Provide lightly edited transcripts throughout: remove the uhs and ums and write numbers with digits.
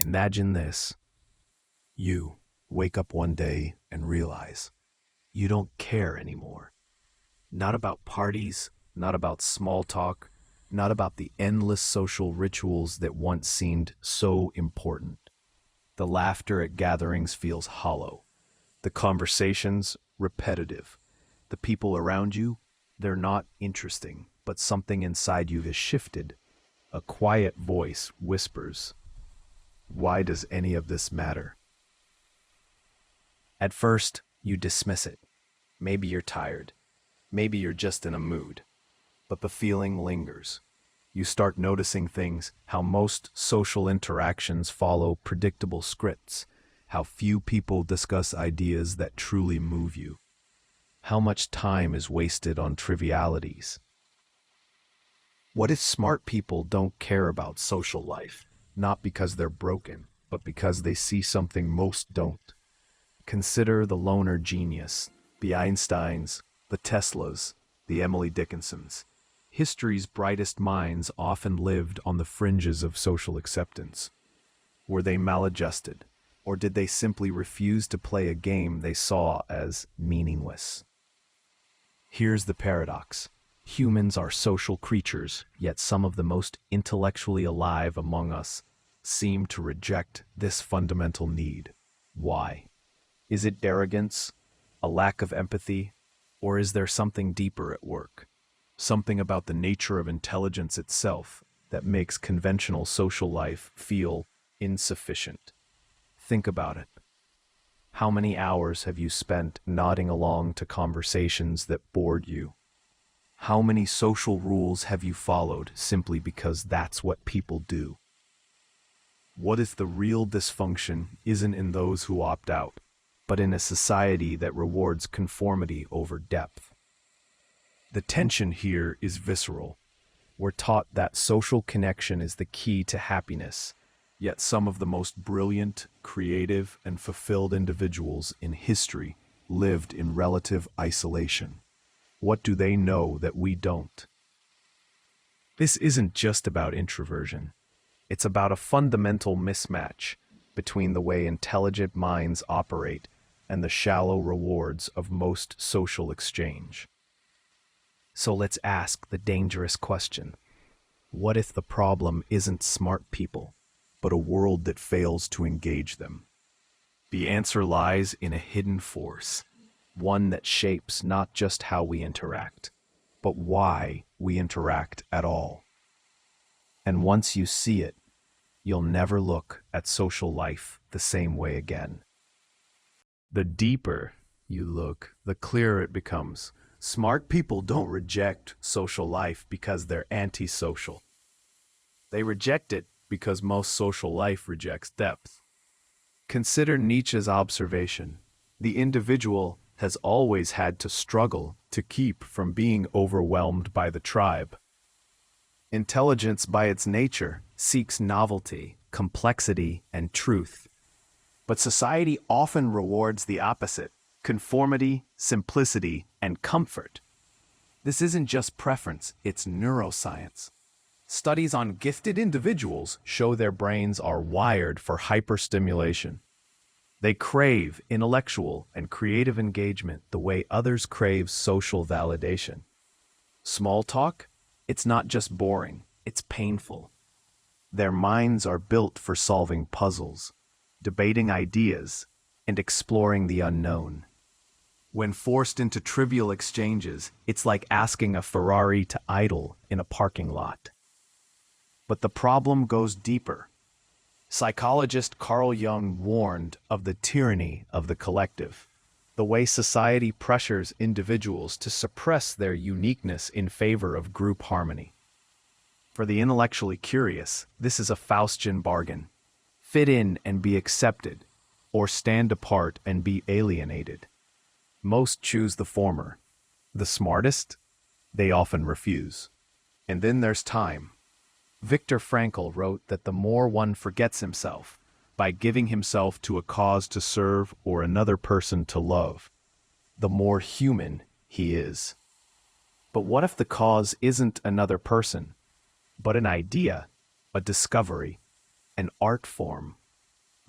Imagine this. You wake up one day and realize you don't care anymore. Not about parties, not about small talk, not about the endless social rituals that once seemed so important. The laughter at gatherings feels hollow. The conversations, repetitive. The people around you, they're not interesting, but something inside you has shifted. A quiet voice whispers, "Why does any of this matter?" At first, you dismiss it. Maybe you're tired. Maybe you're just in a mood. But the feeling lingers. You start noticing things, how most social interactions follow predictable scripts, how few people discuss ideas that truly move you, how much time is wasted on trivialities. What if smart people don't care about social life, not because they're broken, but because they see something most don't? Consider the loner genius, the Einsteins, the Teslas, the Emily Dickinsons. History's brightest minds often lived on the fringes of social acceptance. Were they maladjusted, or did they simply refuse to play a game they saw as meaningless? Here's the paradox. Humans are social creatures, yet some of the most intellectually alive among us seem to reject this fundamental need. Why? Is it arrogance, a lack of empathy, or is there something deeper at work? Something about the nature of intelligence itself that makes conventional social life feel insufficient. Think about it. How many hours have you spent nodding along to conversations that bored you? How many social rules have you followed simply because that's what people do? What if the real dysfunction isn't in those who opt out, but in a society that rewards conformity over depth? The tension here is visceral. We're taught that social connection is the key to happiness, yet some of the most brilliant, creative, and fulfilled individuals in history lived in relative isolation. What do they know that we don't? This isn't just about introversion. It's about a fundamental mismatch between the way intelligent minds operate and the shallow rewards of most social exchange. So let's ask the dangerous question. What if the problem isn't smart people, but a world that fails to engage them? The answer lies in a hidden force, one that shapes not just how we interact, but why we interact at all. And once you see it, you'll never look at social life the same way again. The deeper you look, the clearer it becomes. Smart people don't reject social life because they're antisocial. They reject it because most social life rejects depth. Consider Nietzsche's observation. The individual has always had to struggle to keep from being overwhelmed by the tribe. Intelligence, by its nature, seeks novelty, complexity, and truth. But society often rewards the opposite: conformity, simplicity, and comfort. This isn't just preference, it's neuroscience. Studies on gifted individuals show their brains are wired for hyperstimulation. They crave intellectual and creative engagement the way others crave social validation. Small talk? It's not just boring, it's painful. Their minds are built for solving puzzles, debating ideas, and exploring the unknown. When forced into trivial exchanges, it's like asking a Ferrari to idle in a parking lot. But the problem goes deeper. Psychologist Carl Jung warned of the tyranny of the collective, the way society pressures individuals to suppress their uniqueness in favor of group harmony. For the intellectually curious, this is a Faustian bargain. Fit in and be accepted, or stand apart and be alienated. Most choose the former. The smartest? They often refuse. And then there's time. Viktor Frankl wrote that the more one forgets himself, by giving himself to a cause to serve or another person to love, the more human he is. But what if the cause isn't another person, but an idea, a discovery, an art form,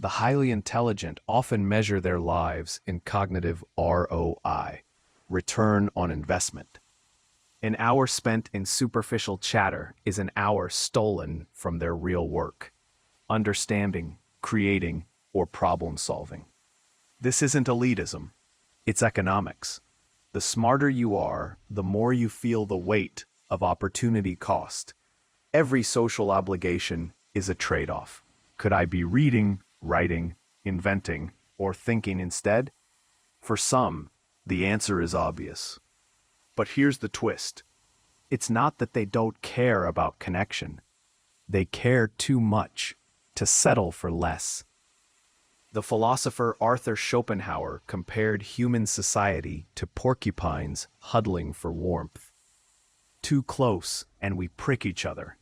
The highly intelligent often measure their lives in cognitive ROI, return on investment. An hour spent in superficial chatter is an hour stolen from their real work, understanding, creating, or problem solving. This isn't elitism, it's economics. The smarter you are, the more you feel the weight of opportunity cost. Every social obligation is a trade-off. Could I be reading, writing, inventing, or thinking instead? For some, the answer is obvious. But here's the twist. It's not that they don't care about connection. They care too much to settle for less. The philosopher Arthur Schopenhauer compared human society to porcupines huddling for warmth. Too close and we prick each other.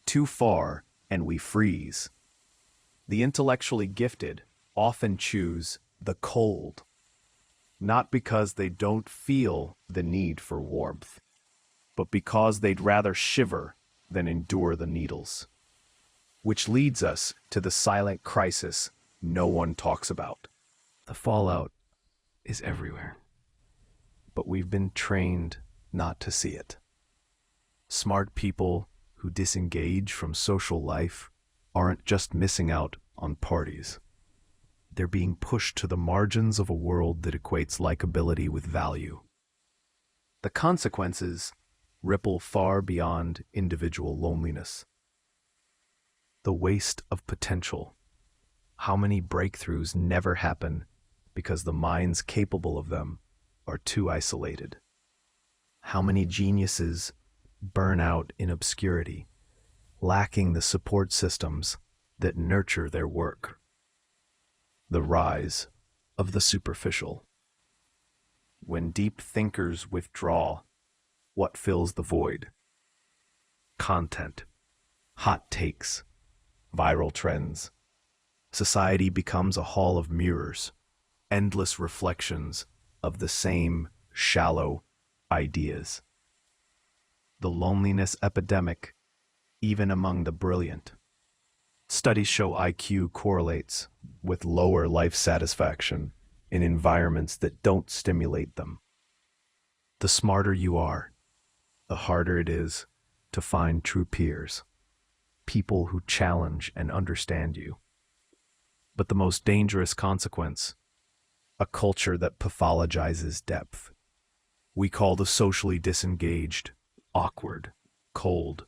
Too far and we freeze. The intellectually gifted often choose the cold, not because they don't feel the need for warmth, but because they'd rather shiver than endure the needles. Which leads us to the silent crisis no one talks about. The fallout is everywhere, but we've been trained not to see it. Smart people who disengage from social life aren't just missing out on parties. They're being pushed to the margins of a world that equates likability with value. The consequences ripple far beyond individual loneliness. The waste of potential. How many breakthroughs never happen because the minds capable of them are too isolated? How many geniuses burn out in obscurity, lacking the support systems that nurture their work? The rise of the superficial. When deep thinkers withdraw, what fills the void? Content, hot takes, viral trends. Society becomes a hall of mirrors, endless reflections of the same shallow ideas. The loneliness epidemic, even among the brilliant. Studies show IQ correlates with lower life satisfaction in environments that don't stimulate them. The smarter you are, the harder it is to find true peers, people who challenge and understand you. But the most dangerous consequence, a culture that pathologizes depth. We call the socially disengaged awkward, cold,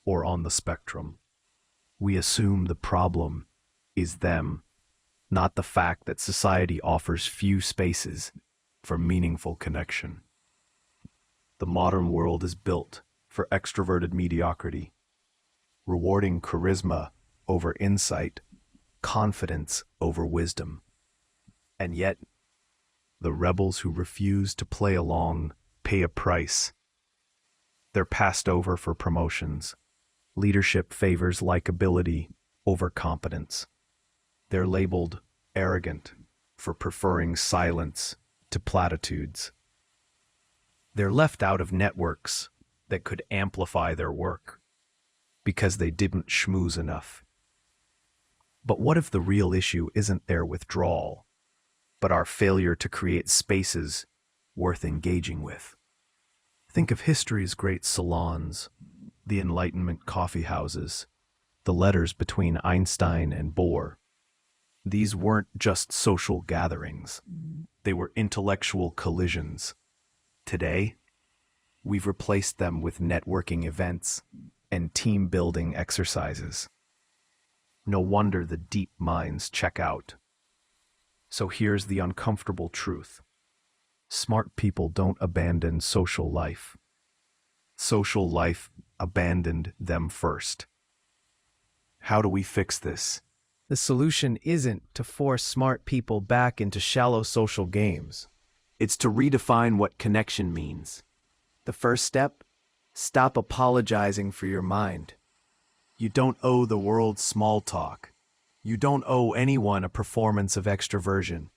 or on the spectrum. We assume the problem is them, not the fact that society offers few spaces for meaningful connection. The modern world is built for extroverted mediocrity, rewarding charisma over insight, confidence over wisdom. And yet, the rebels who refuse to play along pay a price. They're passed over for promotions. Leadership favors likability over competence. They're labeled arrogant for preferring silence to platitudes. They're left out of networks that could amplify their work because they didn't schmooze enough. But what if the real issue isn't their withdrawal, but our failure to create spaces worth engaging with? Think of history's great salons, the Enlightenment coffee houses, the letters between Einstein and Bohr. These weren't just social gatherings. They were intellectual collisions. Today, we've replaced them with networking events and team-building exercises. No wonder the deep minds check out. So here's the uncomfortable truth. Smart people don't abandon social life. Social life abandoned them first. How do we fix this? The solution isn't to force smart people back into shallow social games. It's to redefine what connection means. The first step? Stop apologizing for your mind. You don't owe the world small talk. You don't owe anyone a performance of extroversion.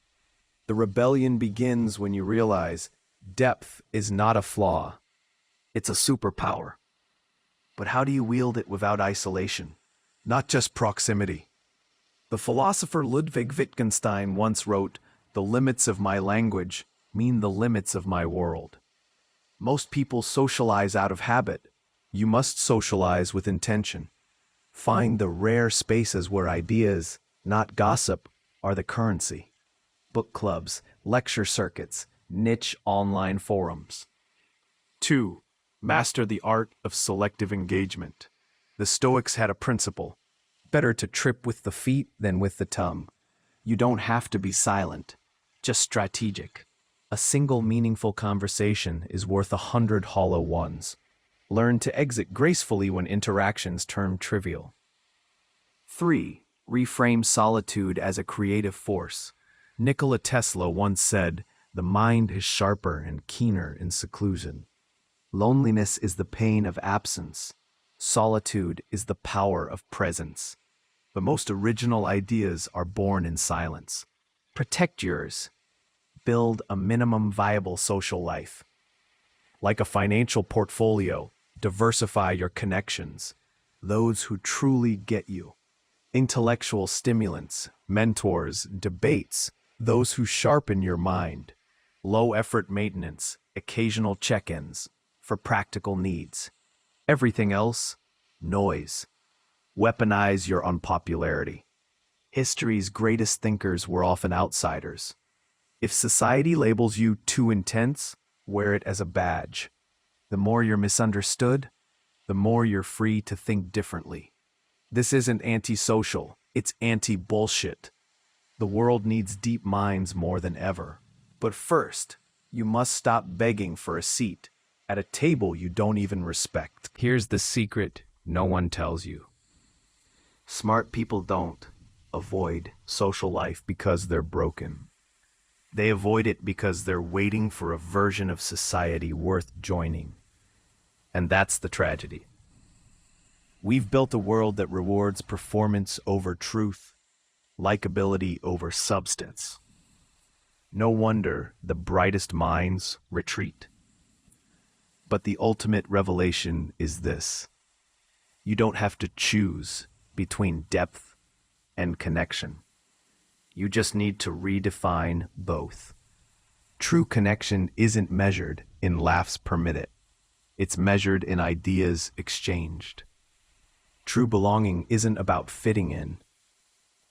The rebellion begins when you realize depth is not a flaw. It's a superpower. But how do you wield it without isolation? Not just proximity. The philosopher Ludwig Wittgenstein once wrote, "The limits of my language mean the limits of my world." Most people socialize out of habit. You must socialize with intention. Find the rare spaces where ideas, not gossip, are the currency. Book clubs, lecture circuits, niche online forums. 2. Master the art of selective engagement. The Stoics had a principle: better to trip with the feet than with the tongue. You don't have to be silent, just strategic. A single meaningful conversation is worth 100 hollow ones. Learn to exit gracefully when interactions turn trivial. 3. Reframe solitude as a creative force. Nikola Tesla once said, "The mind is sharper and keener in seclusion." Loneliness is the pain of absence. Solitude is the power of presence. The most original ideas are born in silence. Protect yours. Build a minimum viable social life. Like a financial portfolio, diversify your connections, those who truly get you. Intellectual stimulants, mentors, debates, those who sharpen your mind. Low-effort maintenance, occasional check-ins, for practical needs. Everything else, noise. Weaponize your unpopularity. History's greatest thinkers were often outsiders. If society labels you too intense, wear it as a badge. The more you're misunderstood, the more you're free to think differently. This isn't anti-social, it's anti-bullshit. The world needs deep minds more than ever. But first, you must stop begging for a seat at a table you don't even respect. Here's the secret no one tells you. Smart people don't avoid social life because they're broken. They avoid it because they're waiting for a version of society worth joining. And that's the tragedy. We've built a world that rewards performance over truth, likability over substance. No wonder the brightest minds retreat. But the ultimate revelation is this: you don't have to choose between depth and connection. You just need to redefine both. True connection isn't measured in laughs per minute. It's measured in ideas exchanged. True belonging isn't about fitting in.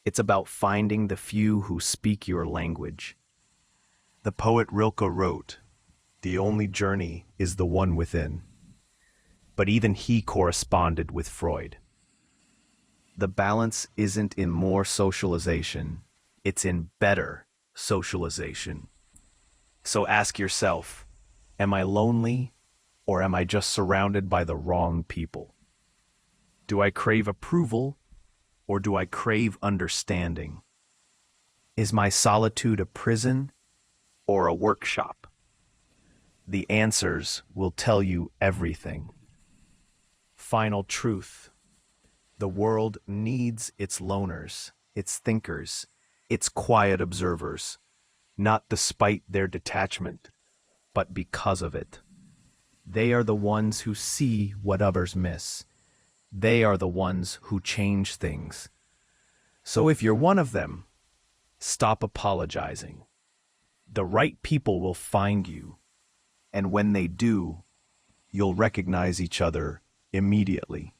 It's about finding the few who speak your language. The poet Rilke wrote, "The only journey is the one within." But even he corresponded with Freud. The balance isn't in more socialization, it's in better socialization. So ask yourself, am I lonely, or am I just surrounded by the wrong people? Do I crave approval, or do I crave understanding? Is my solitude a prison or a workshop? The answers will tell you everything. Final truth: the world needs its loners, its thinkers, its quiet observers, not despite their detachment, but because of it. They are the ones who see what others miss. They are the ones who change things. So if you're one of them, stop apologizing. The right people will find you, and when they do, you'll recognize each other immediately.